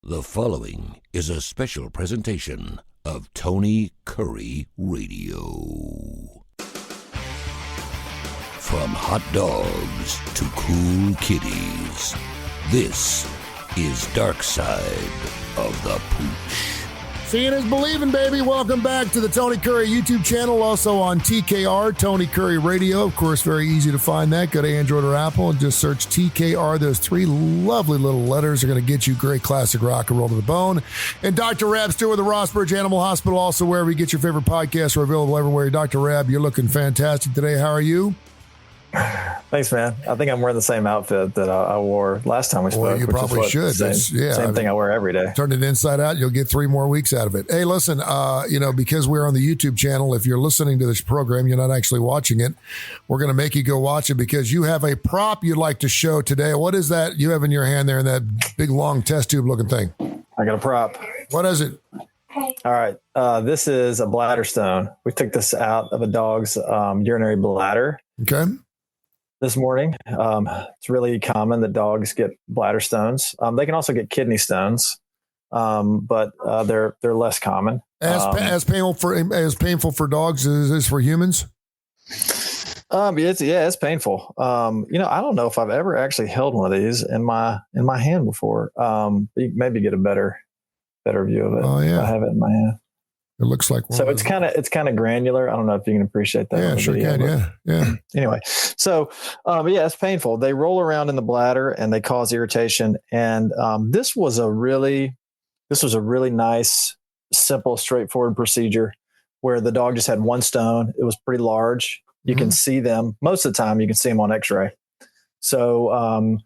The following is a special presentation of Tony Kurre Radio. From hot dogs to cool kitties, this is Darkside of the Pooch. Seeing is believing, baby. Welcome back to the Tony Kurre YouTube channel, also on TKR, Tony Kurre Radio. Of course, very easy to find that. Go to Android or Apple and just search TKR. Those three lovely little letters are going to get you great classic rock and roll to the bone. And Dr. Rab Stewart of the Rossbridge Animal Hospital, also wherever you get your favorite podcasts, are available everywhere. Dr. Rab, you're looking fantastic today. How are you? Thanks, man. I think I'm wearing the same outfit that I wore last time we spoke. Well, you probably should. Same thing I wear every day. Turn it inside out. You'll get 3 more weeks out of it. Hey, listen, because we're on the YouTube channel, if you're listening to this program, you're not actually watching it. We're going to make you go watch it because you have a prop you'd like to show today. What is that you have in your hand there in that big, long test tube looking thing? I got a prop. What is it? All right. This is a bladder stone. We took this out of a dog's urinary bladder. Okay. This morning. It's really common that dogs get bladder stones. They can also get kidney stones, but they're less common. As painful for dogs as it is for humans. It's painful. I don't know if I've ever actually held one of these in my hand before. You maybe get a better view of it. Oh yeah, if I have it in my hand. It looks like so. It's kind of granular. I don't know if you can appreciate that. Yeah, sure can. Yeah. Anyway, so it's painful. They roll around in the bladder and they cause irritation. And this was a really nice, simple, straightforward procedure where the dog just had one stone. It was pretty large. You can see them most of the time. You can see them on X-ray. So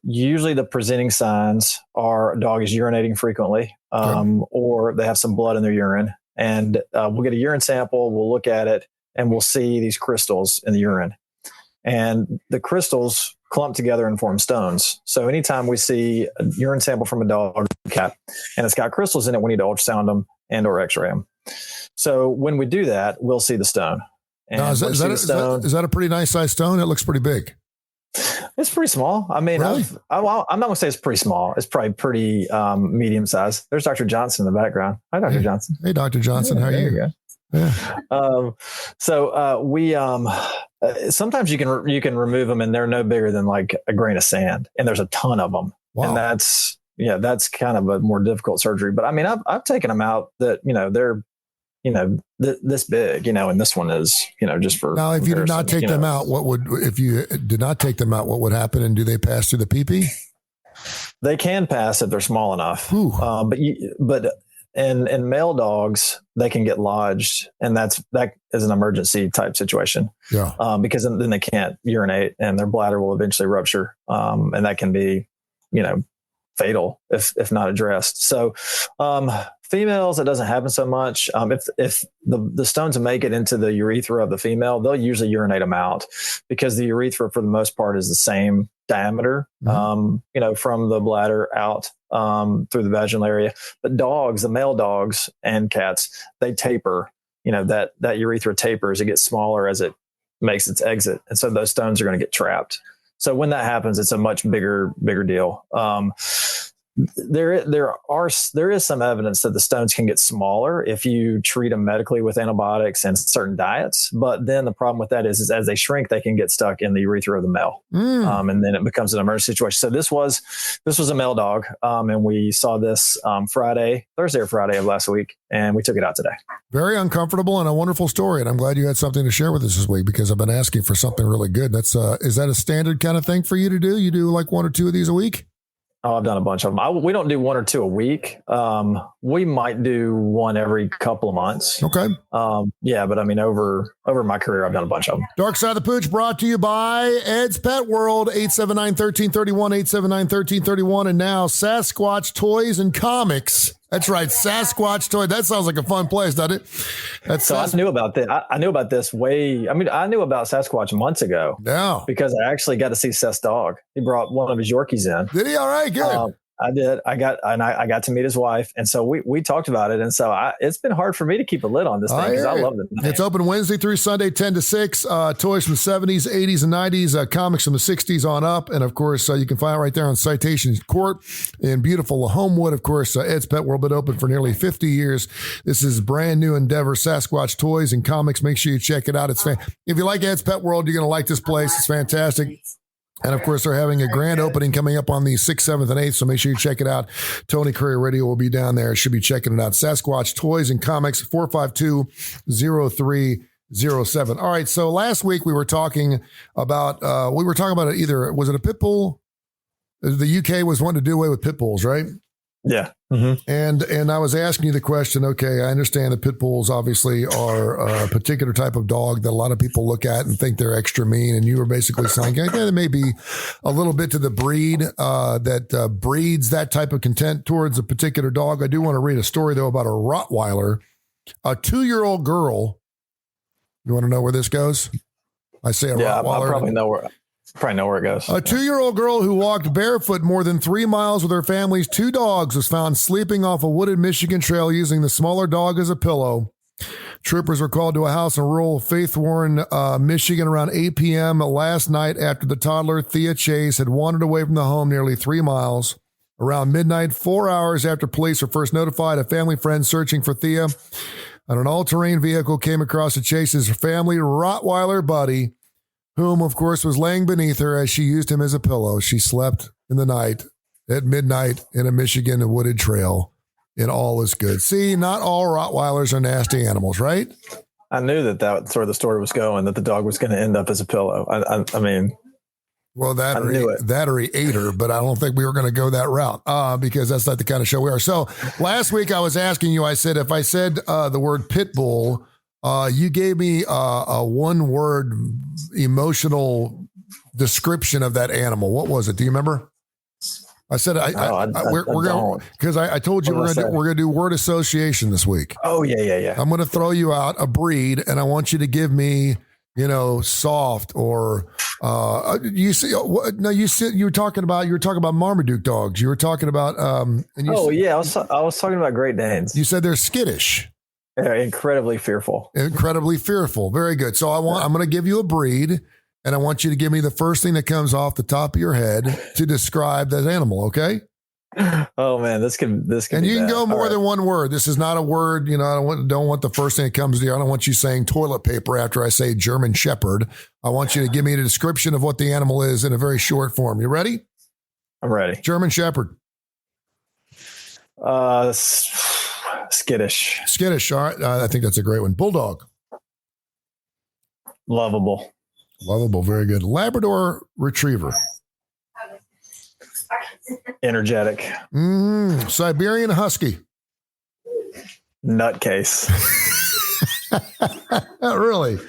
usually the presenting signs are a dog is urinating frequently, or they have some blood in their urine. And we'll get a urine sample, we'll look at it, and we'll see these crystals in the urine. And the crystals clump together and form stones. So anytime we see a urine sample from a dog or cat, and it's got crystals in it, we need to ultrasound them and or x-ray them. So when we do that, we'll see the stone. And now, is that a pretty nice sized stone? It looks pretty big. It's pretty small. I mean, really? I'm not going to say it's pretty small. It's probably pretty medium size. There's Dr. Johnson in the background. Hi, Dr. Johnson. Hey, Dr. Johnson. How are you? There you go. Yeah. We sometimes you can remove them and they're no bigger than like a grain of sand, and there's a ton of them. Wow. And that's kind of a more difficult surgery. But I mean, I've taken them out that they're this big, and this one is, just for. Now, if you did not take them out, what would happen? And do they pass through the pee-pee? They can pass if they're small enough. But in male dogs, they can get lodged, and that is an emergency type situation. Yeah. Because then they can't urinate, and their bladder will eventually rupture, and that can be, fatal if not addressed. So, females, it doesn't happen so much. If the stones make it into the urethra of the female, they'll usually urinate them out because the urethra, for the most part, is the same diameter, from the bladder out through the vaginal area. But dogs, the male dogs and cats, they taper. That urethra tapers. It gets smaller as it makes its exit, and so those stones are going to get trapped. So when that happens, it's a much bigger deal. There is some evidence that the stones can get smaller if you treat them medically with antibiotics and certain diets. But then the problem with that is as they shrink, they can get stuck in the urethra of the male, and then it becomes an emergency situation. So this was a male dog, and we saw this Thursday or Friday of last week, and we took it out today. Very uncomfortable and a wonderful story, and I'm glad you had something to share with us this week because I've been asking for something really good. That's is that a standard kind of thing for you to do? You do like 1 or 2 of these a week? Oh, I've done a bunch of them. We don't do 1 or 2 a week. We might do one every couple of months. Okay. But I mean, over my career, I've done a bunch of them. Darkside of the Pooch brought to you by Ed's Pet World, 879-1331, 879-1331. And now Sasquatch Toys and Comics. That's right. Sasquatch Toy. That sounds like a fun place, doesn't it? I knew about that. I knew about this I knew about Sasquatch months ago. Yeah. Because I actually got to see Seth's dog. He brought one of his Yorkies in. Did he? All right, good. I did. I got to meet his wife, and so we talked about it. And so it's been hard for me to keep a lid on this thing because I love it. It's open Wednesday through Sunday, 10 to 6. Toys from the 70s, 80s, and 90s. Comics from the 60s on up, and of course you can find it right there on Citation Court in beautiful Homewood. Of course, Ed's Pet World been open for nearly 50 years. This is brand new endeavor. Sasquatch toys and comics. Make sure you check it out. If you like Ed's Pet World, you're going to like this place. It's fantastic. And of course, they're having a grand opening coming up on the 6th, 7th, and 8th. So make sure you check it out. Tony Curre Radio will be down there. Should be checking it out. Sasquatch Toys and Comics, 452-0307. All right. So last week we were talking about either, was it a pit bull? The UK was wanting to do away with pit bulls, right? Yeah. Mm-hmm. And I was asking you the question, okay, I understand that pit bulls obviously are a particular type of dog that a lot of people look at and think they're extra mean. And you were basically saying, yeah, there may be a little bit to the breed that breeds that type of content towards a particular dog. I do want to read a story, though, about a Rottweiler, a 2-year-old girl. You want to know where this goes? I say a Rottweiler. I probably know where it goes. A 2-year-old girl who walked barefoot more than 3 miles with her family's 2 dogs was found sleeping off a wooded Michigan trail using the smaller dog as a pillow. Troopers were called to a house in rural Faith-Warren, Michigan around 8 p.m. last night after the toddler, Thea Chase, had wandered away from the home nearly 3 miles. Around midnight, 4 hours after police were first notified, a family friend searching for Thea on an all-terrain vehicle came across the Chase's family Rottweiler buddy, whom, of course, was laying beneath her as she used him as a pillow. She slept in the night at midnight in a Michigan wooded trail, and all is good. See, not all Rottweilers are nasty animals, right? I knew that's where the story was going, that the dog was going to end up as a pillow. I mean, well, that or he ate her, but I don't think we were going to go that route because that's not the kind of show we are. So last week I was asking you, I said, if I said the word pit bull, you gave me a one-word emotional description of that animal. What was it? Do you remember? I said we're going because I told you we're going to do word association this week. Oh yeah. I'm going to throw you out a breed, and I want you to give me, soft or you see. No, you were talking about Marmaduke dogs. You were talking about I was talking about Great Danes. You said they're skittish. They're incredibly fearful. Incredibly fearful. Very good. So I'm going to give you a breed, and I want you to give me the first thing that comes off the top of your head to describe that animal. Okay. Oh man, this can. And you can go more than one word. This is not a word. I don't want the first thing that comes to you. I don't want you saying toilet paper after I say German Shepherd. I want you to give me a description of what the animal is in a very short form. You ready? I'm ready. German Shepherd. Skittish. All right. I think that's a great one. Bulldog. Lovable. Very good. Labrador Retriever. Energetic. Siberian Husky. Nutcase. Really?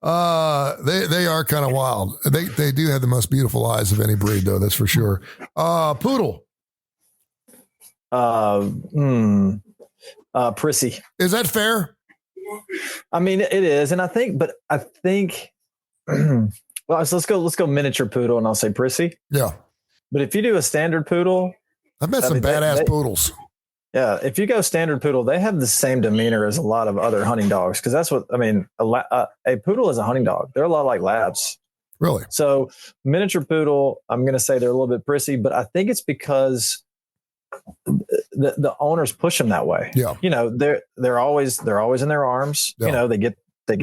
They are kind of wild. They do have the most beautiful eyes of any breed, though. That's for sure. Poodle. Prissy. Is that fair? I mean, it is, and I think. Well, let's go miniature poodle, and I'll say prissy. Yeah. But if you do a standard poodle, I've met some badass poodles. Yeah, if you go standard poodle, they have the same demeanor as a lot of other hunting dogs because that's what I mean. A poodle is a hunting dog. They're a lot like labs. Really? So miniature poodle, I'm going to say they're a little bit prissy, but I think it's because the owners push them that way. Yeah. They're always in their arms. Yeah. They get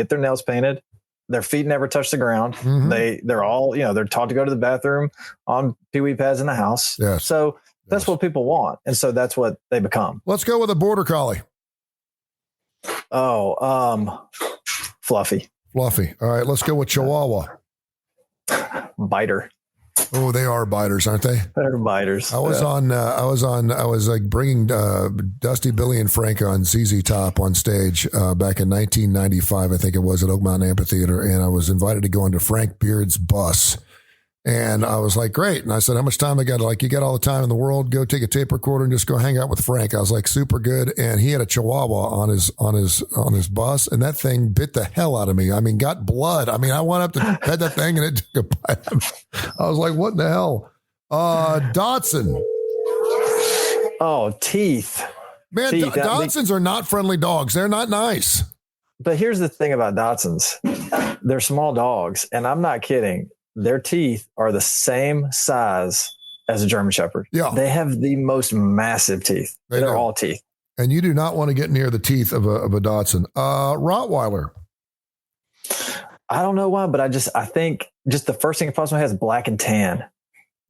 their nails painted. Their feet never touch the ground. Mm-hmm. They're all, they're taught to go to the bathroom on pee-wee pads in the house. Yes. So that's what people want. And so that's what they become. Let's go with a border collie. Oh, Fluffy. All right. Let's go with Chihuahua. Biter. Oh, they are biters, aren't they? They're biters. I was like bringing Dusty, Billy, and Frank on ZZ Top on stage back in 1995, I think it was, at Oak Mountain Amphitheater. And I was invited to go into Frank Beard's bus. And I was like, great. And I said, how much time I got? Like, you got all the time in the world. Go take a tape recorder and just go hang out with Frank. I was like, super good. And he had a Chihuahua on his bus, and that thing bit the hell out of me. I mean, got blood. I mean, I went up to pet that thing, and it took a bite. I was like, what in the hell? Dotson. Oh, teeth. Man, Teeth. Dachshunds are not friendly dogs. They're not nice. But here's the thing about Dachshunds. They're small dogs, and I'm not kidding. Their teeth are the same size as a German Shepherd. Yeah. They have the most massive teeth. They're all teeth. And you do not want to get near the teeth of a Dachshund. Rottweiler. I don't know why, but I think just the first thing that pops in my head is black and tan.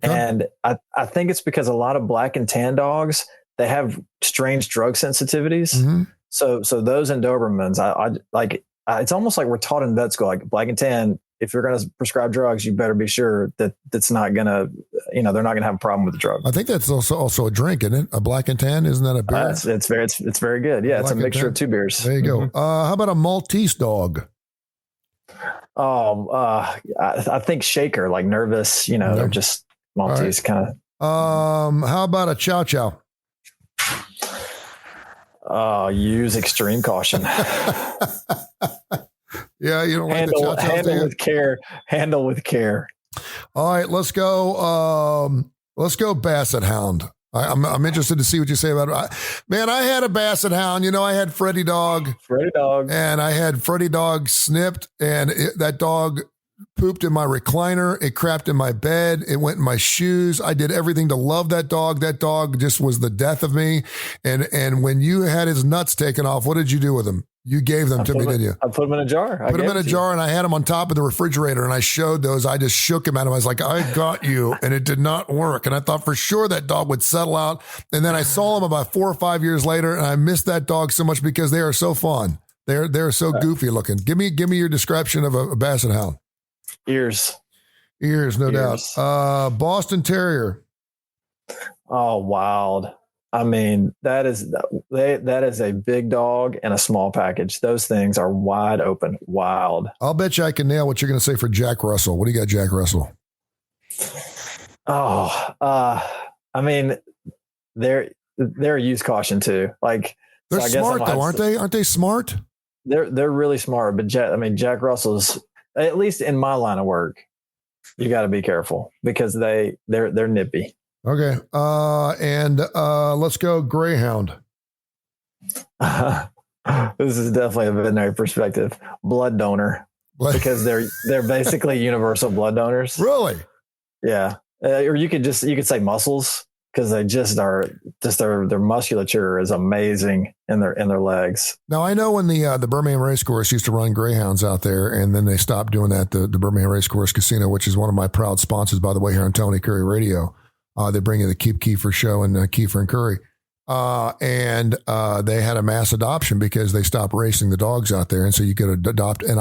Huh. And I think it's because a lot of black and tan dogs, they have strange drug sensitivities. Mm-hmm. So those and Dobermans, it's almost like we're taught in vet school, like black and tan, if you're going to prescribe drugs, you better be sure that that's not going to, they're not going to have a problem with the drug. I think that's also a drink, isn't it? A black and tan, isn't that a beer? It's very good. Yeah, black, it's a mixture of two beers. There you go. How about a Maltese dog? I think shaker, like nervous, they're just Maltese kind of. How about a chow chow? Use extreme caution. Yeah, you don't like the chow chow. Handle with care. Handle with care. All right, let's go. Let's go Basset Hound. I'm interested to see what you say about it. Man, I had a Basset Hound. I had Freddie Dog. And I had Freddie Dog snipped, and that dog pooped in my recliner. It crapped in my bed. It went in my shoes. I did everything to love that dog. That dog just was the death of me. And when you had his nuts taken off, what did you do with them? You gave them to me, didn't you? I put them in a jar. Put them in a jar, and I had them on top of the refrigerator, and I showed those. I just shook him at him. I was like, I got you, and it did not work. And I thought for sure that dog would settle out. And then I saw him about 4 or 5 years later, and I missed that dog so much because they are so fun. They're so goofy looking. Give me your description of a Basset Hound. Ears, no doubt. Boston Terrier. Oh, wild. I mean, that is a big dog and a small package. Those things are wide open, wild. I'll bet you I can nail what you're going to say for Jack Russell. What do you got, Jack Russell? I mean, they're use caution too. Like they're smart though, aren't they? Aren't they smart? They're really smart. But Jack Russell's, at least in my line of work, you got to be careful because they're nippy. Okay. And let's go Greyhound. This is definitely a veterinary perspective. Blood donor. Because they're basically universal blood donors. Really? Yeah. Or you could say muscles, because they just are their musculature is amazing in their legs. Now I know when the Birmingham Racecourse used to run greyhounds out there, and then they stopped doing that. The Birmingham Racecourse Casino, which is one of my proud sponsors, by the way, here on Tony Curry Radio. They bring in the Keep Kiefer show and Kiefer and Curry. And they had a mass adoption because they stopped racing the dogs out there. And so you could adopt. And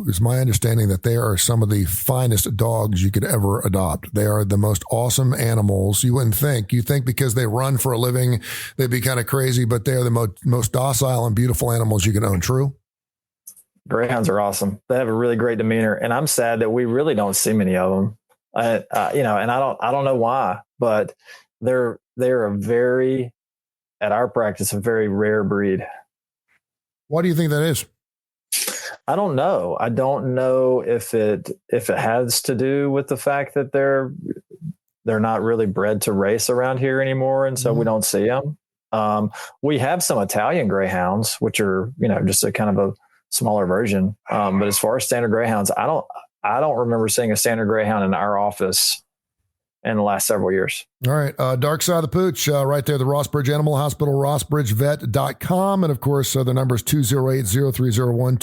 it's my understanding that they are some of the finest dogs you could ever adopt. They are the most awesome animals. You wouldn't think. You think because they run for a living, they'd be kind of crazy, but they are the most docile and beautiful animals you can own. True? Greyhounds are awesome. They have a really great demeanor. And I'm sad that we really don't see many of them. And I don't know why, but they're at our practice, a very rare breed. Why do you think that is? I don't know. I don't know if it has to do with the fact that they're not really bred to race around here anymore, and so we don't see them. We have some Italian greyhounds, which are just a kind of a smaller version. But as far as standard greyhounds, I don't remember seeing a standard greyhound in our office in the last several years. All right. Darkside of the Pooch, right there, the Rossbridge Animal Hospital, rossbridgevet.com. And of course, the number is 208-0301,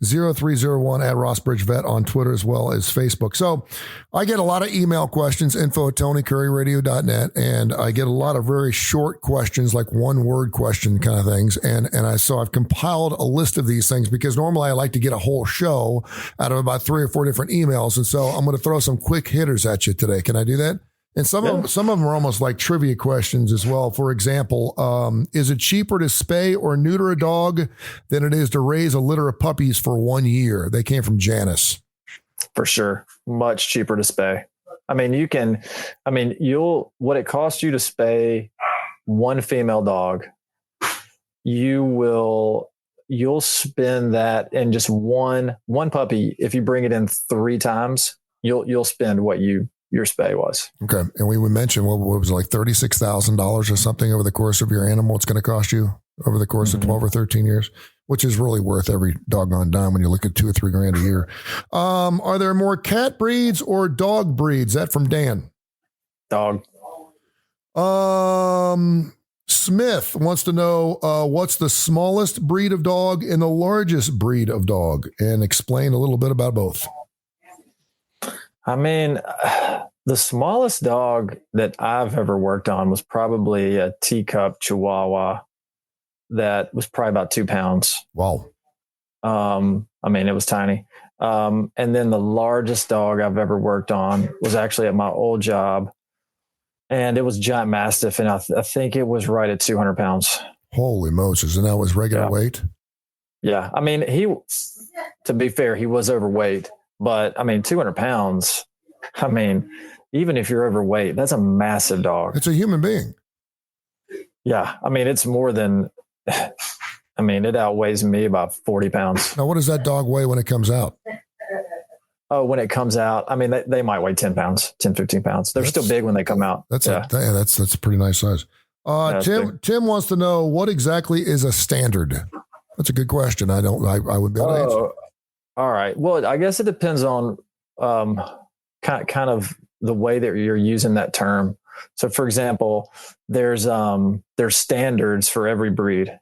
208-0301 at Rossbridge Vet on Twitter as well as Facebook. So I get a lot of email questions, info@tonycurryradio.net. And I get a lot of very short questions, like one word question kind of things. So I've compiled a list of these things because normally I like to get a whole show out of about 3 or 4 different emails. And so I'm going to throw some quick hitters at you today. Can I do that? And some of them are almost like trivia questions as well. For example, is it cheaper to spay or neuter a dog than it is to raise a litter of puppies for 1 year? They came from Janice. For sure. Much cheaper to spay. I mean, what it costs you to spay one female dog, you'll spend that in just one puppy. If you bring it in 3 times, you'll spend what you your spay was. Okay. And we mentioned what was it, like $36,000 or something over the course of your animal. It's going to cost you over the course of 12 or 13 years, which is really worth every doggone dime when you look at $2 or $3 grand a year. Are there more cat breeds or dog breeds? That from Dan. Dog. Smith wants to know what's the smallest breed of dog and the largest breed of dog, and explain a little bit about both. I mean, the smallest dog that I've ever worked on was probably a teacup Chihuahua that was probably about 2 pounds. Wow. I mean, it was tiny. And then the largest dog I've ever worked on was actually at my old job, and it was giant mastiff, and I think it was right at 200 pounds. Holy Moses! And that was regular weight. Yeah, I mean, to be fair, he was overweight, but I mean, 200 pounds. I mean, even if you're overweight, that's a massive dog. It's a human being. Yeah, I mean, it's more than. I mean, it outweighs me about 40 pounds. Now, what does that dog weigh when it comes out? Oh, when it comes out, I mean, they might weigh 10 pounds, 10, 15 pounds. They're still big when they come out. That's a pretty nice size. Tim wants to know, what exactly is a standard? That's a good question. I would be able to answer. All right. Well, I guess it depends on kind of the way that you're using that term. So, for example, there's standards for every breed.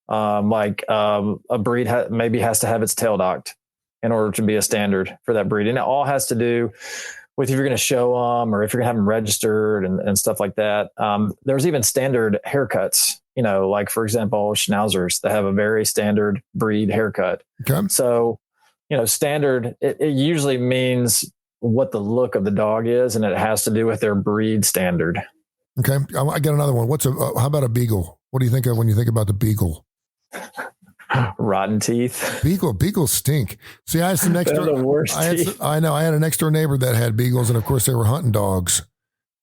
A breed maybe has to have its tail docked in order to be a standard for that breed. And it all has to do with if you're going to show them or if you're going to have them registered and stuff like that. There's even standard haircuts, like, for example, schnauzers that have a very standard breed haircut. Okay. So, standard, it usually means what the look of the dog is, and it has to do with their breed standard. Okay. I got another one. How about a beagle? What do you think of when you think about the beagle? Rotten teeth. Beagles stink. See, I had some next door. The worst teeth. I know. I had a next door neighbor that had beagles, and of course they were hunting dogs,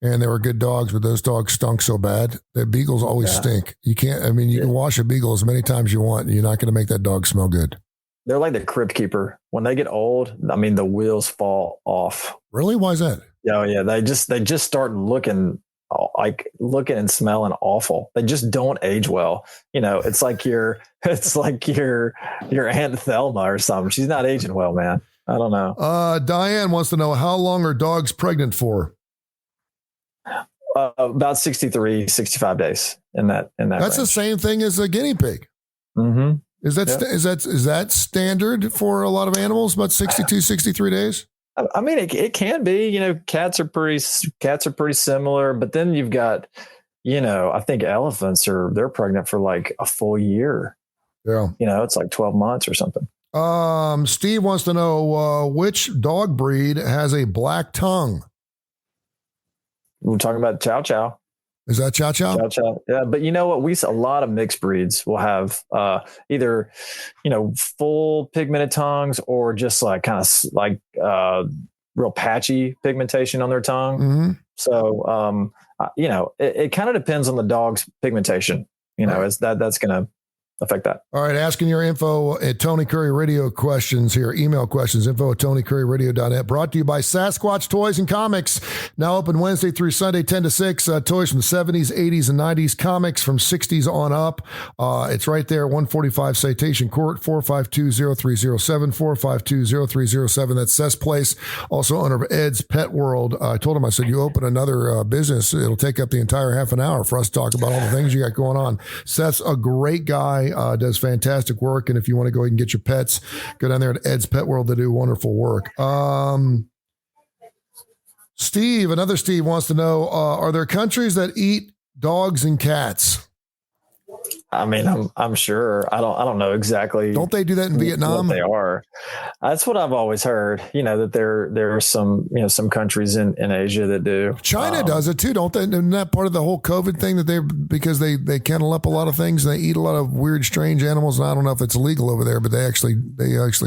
and they were good dogs, but those dogs stunk so bad that beagles always stink. You can't. I mean, you can wash a beagle as many times as you want, and you're not going to make that dog smell good. They're like the crypt keeper. When they get old, I mean, the wheels fall off. Really? Why is that? Oh yeah, they just start looking and smelling awful. They just don't age well. It's like your Aunt Thelma or something. She's not aging well, man. I don't know. Diane wants to know, how long are dogs pregnant for? About 63, 65 days in that. That's range. The same thing as a guinea pig. Mm-hmm. Is that standard for a lot of animals? About 62, 63 days? I mean, it can be. Cats are pretty similar, but then you've got, I think elephants they're pregnant for like a full year. Yeah. It's like 12 months or something. Steve wants to know which dog breed has a black tongue. We're talking about Chow Chow. Is that Chow Chow? Chow Chow. Yeah, but you know what? A lot of mixed breeds will have either, full pigmented tongues or just like kind of like real patchy pigmentation on their tongue. Mm-hmm. So, it kind of depends on the dog's pigmentation. Right. That's going to affect that. All right. Asking your info at Tony Curry Radio questions here. Email questions, info@TonyCurryRadio.net. Brought to you by Sasquatch Toys and Comics. Now open Wednesday through Sunday, 10 to 6. Toys from the 70s, 80s, and 90s. Comics from 60s on up. It's right there, 145 Citation Court, 452-0307, 452-0307. That's Seth's Place. Also owner of Ed's Pet World. I told him, I said, you open another business, it'll take up the entire half an hour for us to talk about all the things you got going on. Seth's a great guy. Does fantastic work. And if you want to go and get your pets, go down there at Ed's Pet World. They do wonderful work. Another Steve wants to know, are there countries that eat dogs and cats? I mean, I'm sure. I don't know exactly. Don't they do that in Vietnam? They are. That's what I've always heard. That there are some some countries in Asia that do. China does it too, don't they? Isn't that part of the whole COVID thing because they kennel up a lot of things and they eat a lot of weird, strange animals? And I don't know if it's illegal over there, but they actually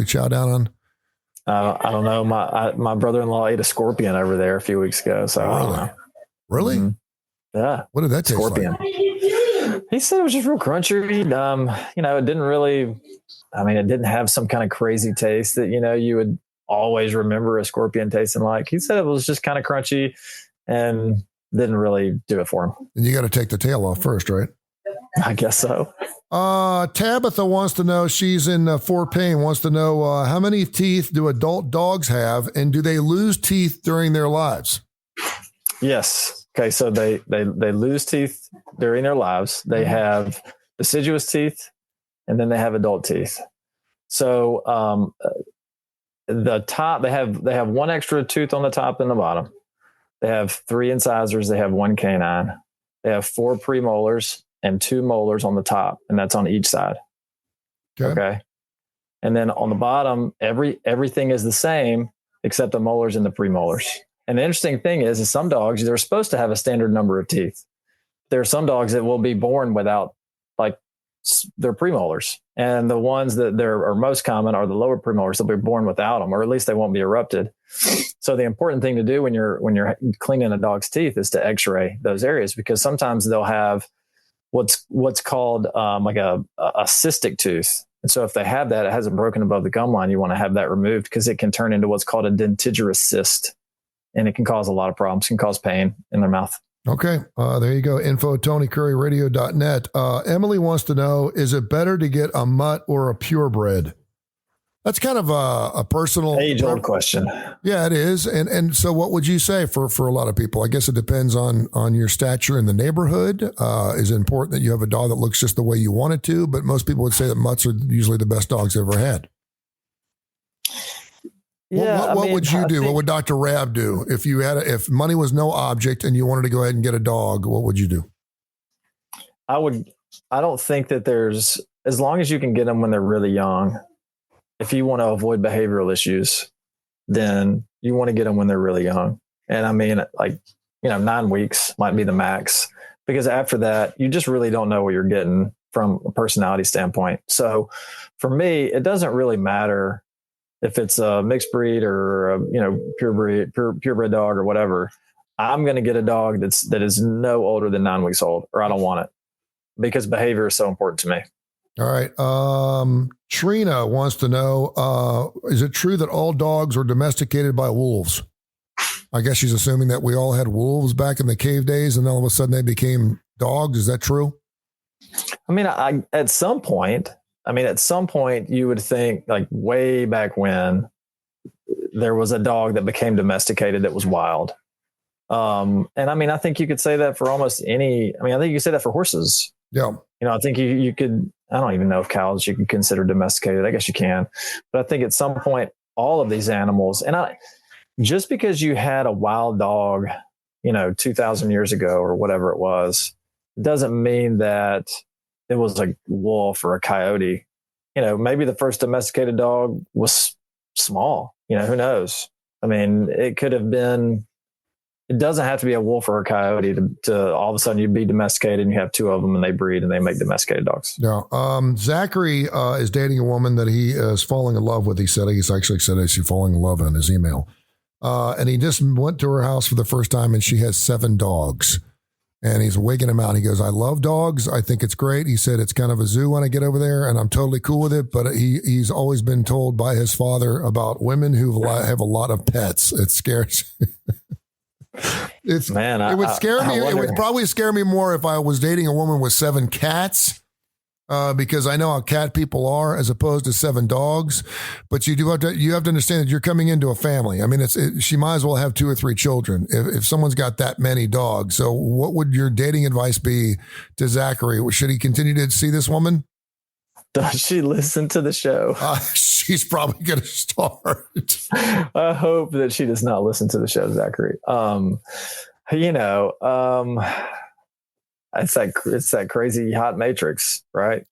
chow down on. I don't know. My brother-in-law ate a scorpion over there a few weeks ago. So really? I don't know. Really? Mm-hmm. Yeah. What did that taste scorpion. Like? He said it was just real crunchy. It didn't really, it didn't have some kind of crazy taste that, you would always remember a scorpion tasting like. He said it was just kind of crunchy and didn't really do it for him. And you got to take the tail off first, right? I guess so. Tabitha wants to know, she's in Fort Payne, wants to know how many teeth do adult dogs have, and do they lose teeth during their lives? Yes. Okay. So they lose teeth during their lives. They have deciduous teeth, and then they have adult teeth. So the top, they have one extra tooth on the top and the bottom. They have 3 incisors. They have 1 canine. They have 4 premolars and 2 molars on the top, and that's on each side. Okay. And then on the bottom, everything is the same except the molars and the premolars. And the interesting thing is some dogs, they're supposed to have a standard number of teeth. There are some dogs that will be born without like their premolars. And the ones that are most common are the lower premolars. They'll be born without them, or at least they won't be erupted. So the important thing to do when you're cleaning a dog's teeth is to x-ray those areas, because sometimes they'll have what's called like a cystic tooth. And so if they have that, it hasn't broken above the gum line, you want to have that removed, because it can turn into what's called a dentigerous cyst. And it can cause a lot of problems, can cause pain in their mouth. Okay. There you go. Info TonyCurryRadio.net. Emily wants to know, is it better to get a mutt or a purebred? That's kind of a personal age-old question. Yeah, it is. And so what would you say for a lot of people? I guess it depends on your stature in the neighborhood. Is it important that you have a dog that looks just the way you want it to? But most people would say that mutts are usually the best dogs they've ever had. Yeah, what would you do? What would Dr. Rab do if money was no object and you wanted to go ahead and get a dog? What would you do? I don't think that as long as you can get them when they're really young, if you want to avoid behavioral issues, then you want to get them when they're really young. And I mean, 9 weeks might be the max, because after that, you just really don't know what you're getting from a personality standpoint. So for me, it doesn't really matter if it's a mixed breed or a, purebred dog or whatever. I'm going to get a dog that is no older than 9 weeks old, or I don't want it, because behavior is so important to me. All right. Trina wants to know, is it true that all dogs were domesticated by wolves? I guess she's assuming that we all had wolves back in the cave days and all of a sudden they became dogs. Is that true? I mean, at some point you would think, like, way back when, there was a dog that became domesticated that was wild. And I mean, I think you could say that for almost any, I think you could say that for horses. Yeah. I think you could, I don't even know if cows you could consider domesticated. I guess you can. But I think at some point, all of these animals, and just because you had a wild dog, 2,000 years ago or whatever it was, doesn't mean that it was a wolf or a coyote. Maybe the first domesticated dog was small. Who knows? I mean, it could have been. It doesn't have to be a wolf or a coyote to all of a sudden you'd be domesticated and you have 2 of them and they breed and they make domesticated dogs. Yeah. Zachary is dating a woman that he is falling in love with. He's actually said he's falling in love in his email. And he just went to her house for the first time and she has 7 dogs. And he's wigging him out. He goes, I love dogs. I think it's great. He said it's kind of a zoo when I get over there, and I'm totally cool with it. But he's always been told by his father about women who have a lot of pets. It scares It would scare me. It would probably scare me more if I was dating a woman with 7 cats, because I know how cat people are, as opposed to 7 dogs. But you have to understand that you're coming into a family. I mean, she might as well have 2 or 3 children if someone's got that many dogs. So what would your dating advice be to Zachary? Should he continue to see this woman? Does she listen to the show? She's probably going to start. I hope that she does not listen to the show, Zachary. It's that crazy hot matrix, right?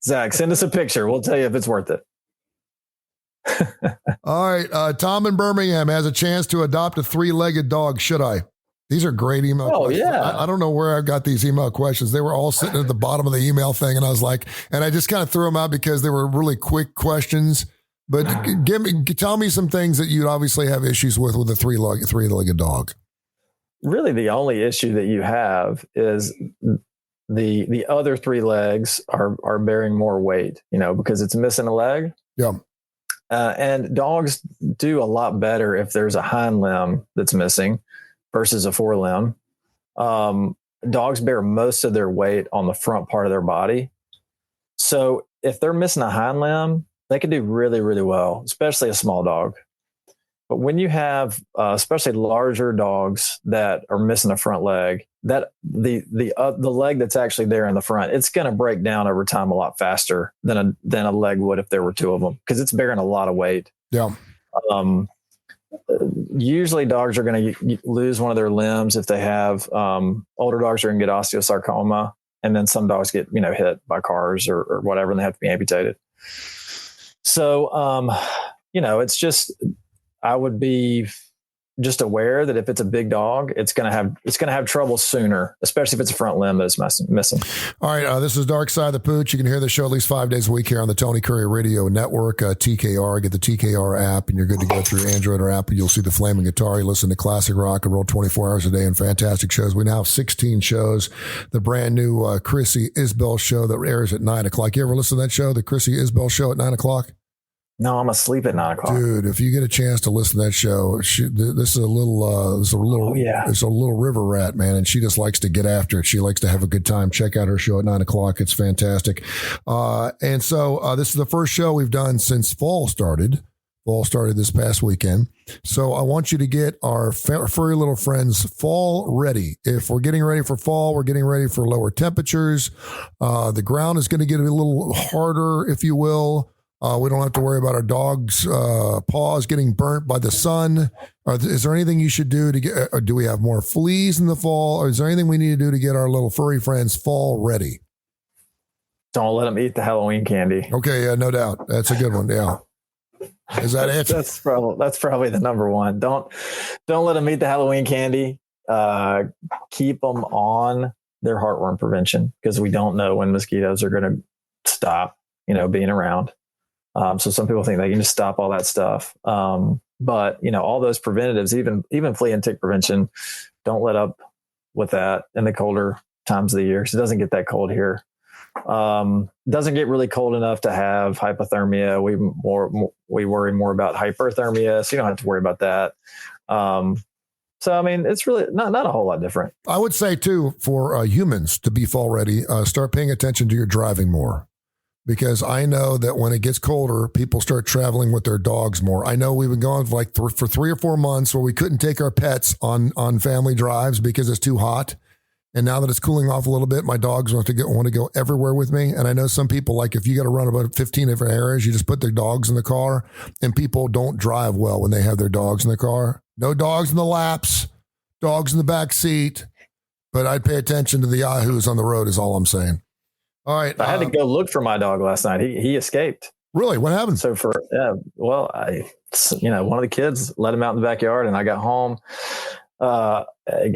Zach, send us a picture. We'll tell you if it's worth it. All right. Tom in Birmingham has a chance to adopt a 3-legged dog. Should I? These are great email questions. Yeah. I don't know where I got these email questions. They were all sitting at the bottom of the email thing. And I was like, and I just kind of threw them out because they were really quick questions. But tell me some things that you'd obviously have issues with a 3-legged dog. Really, the only issue that you have is the other 3 legs are bearing more weight, because it's missing a leg. Yeah. And dogs do a lot better if there's a hind limb that's missing versus a forelimb. Dogs bear most of their weight on the front part of their body. So if they're missing a hind limb, they can do really, really well, especially a small dog. But when you have, especially larger dogs that are missing a front leg, that the leg that's actually there in the front, it's going to break down over time a lot faster than a leg would if there were two of them, because it's bearing a lot of weight. Yeah. Usually dogs are going to lose one of their limbs if they have, older dogs are going to get osteosarcoma, and then some dogs get, hit by cars or whatever, and they have to be amputated. So, it's just, I would be just aware that if it's a big dog, it's going to have trouble sooner, especially if it's a front limb that's missing. All right. This is Darkside the Pooch. You can hear the show at least 5 days a week here on the Tony Kurre Radio Network, TKR. Get the TKR app, and you're good to go through Android or Apple. You'll see the flaming guitar. You listen to classic rock and roll 24 hours a day and fantastic shows. We now have 16 shows. The brand new Chrissy Isbell show that airs at 9 o'clock. You ever listen to that show, the Chrissy Isbell show at 9 o'clock? No, I'm asleep at 9 o'clock. Dude, if you get a chance to listen to that show, this is a little, it's a little river rat, man, and she just likes to get after it. She likes to have a good time. Check out her show at 9 o'clock. It's fantastic. And so this is the first show we've done since fall started. Fall started this past weekend. So I want you to get our furry little friends fall ready. If we're getting ready for fall, we're getting ready for lower temperatures. The ground is going to get a little harder, if you will. We don't have to worry about our dog's paws getting burnt by the sun. Is there anything you should do to get, or do we have more fleas in the fall? Or is there anything we need to do to get our little furry friends fall ready? Don't let them eat the Halloween candy. Okay. Yeah, no doubt. That's a good one. Yeah. Is that it? That's probably the number one. Don't let them eat the Halloween candy. Keep them on their heartworm prevention, because we don't know when mosquitoes are going to stop, being around. So some people think they can just stop all that stuff. But all those preventatives, even flea and tick prevention, don't let up with that in the colder times of the year. So it doesn't get that cold here. Doesn't get really cold enough to have hypothermia. We worry more about hyperthermia. So you don't have to worry about that. So, I mean, it's really not a whole lot different. I would say too, for humans to be fall ready, start paying attention to your driving more. Because I know that when it gets colder, people start traveling with their dogs more. I know we've been going for for 3 or 4 months where we couldn't take our pets on family drives because it's too hot. And now that it's cooling off a little bit, my dogs want to go everywhere with me. And I know some people, like if you got to run about 15 different areas, you just put their dogs in the car, and people don't drive well when they have their dogs in the car. No dogs in the laps, dogs in the back seat. But I'd pay attention to the yahoos on the road is all I'm saying. All right. I had to go look for my dog last night. He escaped. Really? What happened? So one of the kids let him out in the backyard, and I got home, I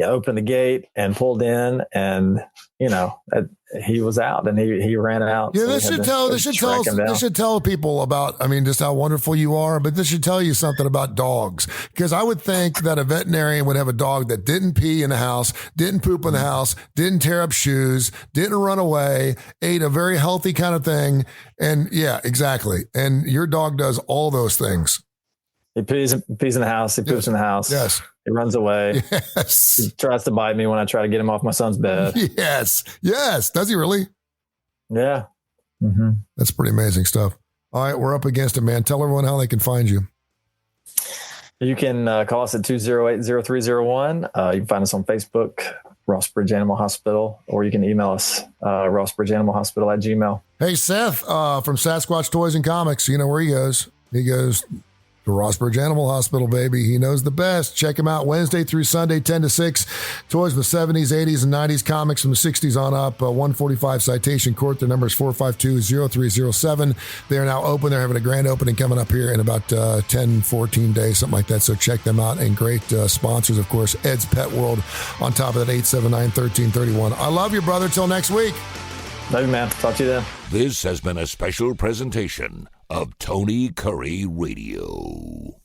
opened the gate and pulled in, and he was out, and he ran out. Yeah, so this should tell people about, just how wonderful you are, but this should tell you something about dogs. Because I would think that a veterinarian would have a dog that didn't pee in the house, didn't poop in the house, didn't tear up shoes, didn't run away, ate a very healthy kind of thing. And yeah, exactly. And your dog does all those things. He pees in the house. He poops in the house. Yes. He runs away. Yes. He tries to bite me when I try to get him off my son's bed. Yes. Yes. Does he really? Yeah. Mm-hmm. That's pretty amazing stuff. All right. We're up against it, man. Tell everyone how they can find you. You can call us at 208-0301. You can find us on Facebook, Ross Bridge Animal Hospital, or you can email us, rossbridgeanimalhospital@gmail.com. Hey, Seth from Sasquatch Toys and Comics. You know where he goes. He goes to Rossbridge Animal Hospital, baby. He knows the best. Check him out Wednesday through Sunday, 10 to 6. Toys from the 70s, 80s, and 90s. Comics from the 60s on up. 145 Citation Court. Their number is 452-0307. They are now open. They're having a grand opening coming up here in about 10, 14 days, something like that. So check them out. And great sponsors, of course, Ed's Pet World on top of that, 879-1331. I love you, brother. Till next week. Love you, man. Talk to you then. This has been a special presentation of Tony Kurre Radio.